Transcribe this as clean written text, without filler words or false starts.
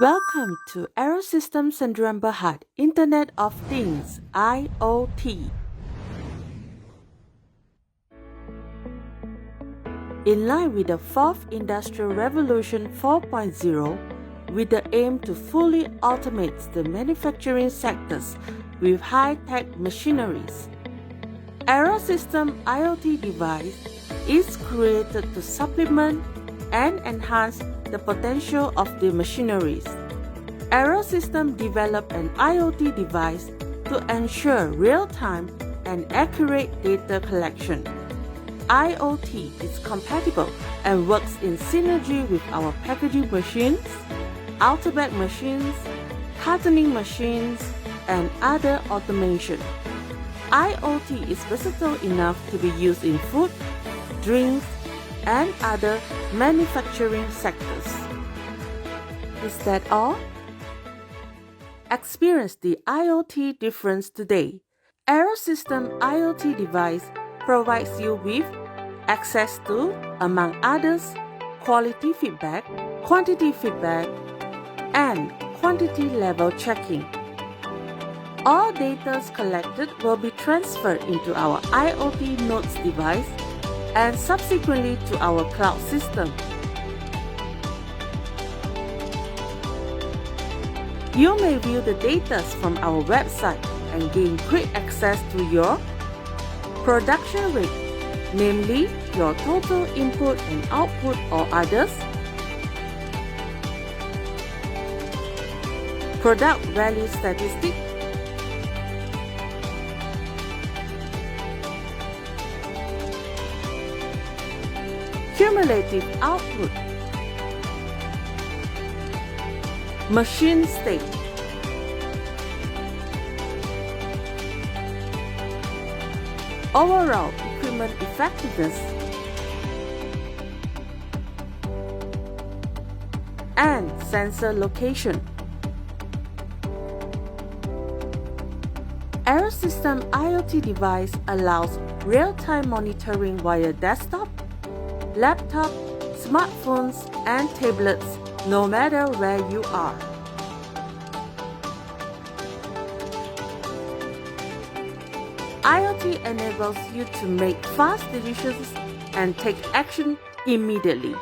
Welcome to Arrow Systems Sdn Bhd Internet of Things IoT. In line with the 4th Industrial Revolution 4.0, with the aim to fully automate the manufacturing sectors with high-tech machineries, Arrow Systems IoT device is created to supplement and enhance the potential of the machineries. Arrow Systems developed an IoT device to ensure real-time and accurate data collection. IoT is compatible and works in synergy with our packaging machines, autobag machines, cartoning machines, and other automation. IoT is versatile enough to be used in food, drinks, and other manufacturing sectors. Is that all? Experience the IoT difference today. Arrow Systems IoT device provides you with access to, among others, quality feedback, quantity feedback, and quantity level checking. All data collected will be transferred into our IoT nodes device and subsequently to our cloud system. You may view the data from our website and gain quick access to your production rate, namely your total input and output or others, product value statistic, cumulative output, machine state, overall equipment effectiveness, and sensor location. Arrow Systems IoT device allows real-time monitoring via desktop, laptop, smartphones, and tablets, no matter where you are. IoT enables you to make fast decisions and take action immediately.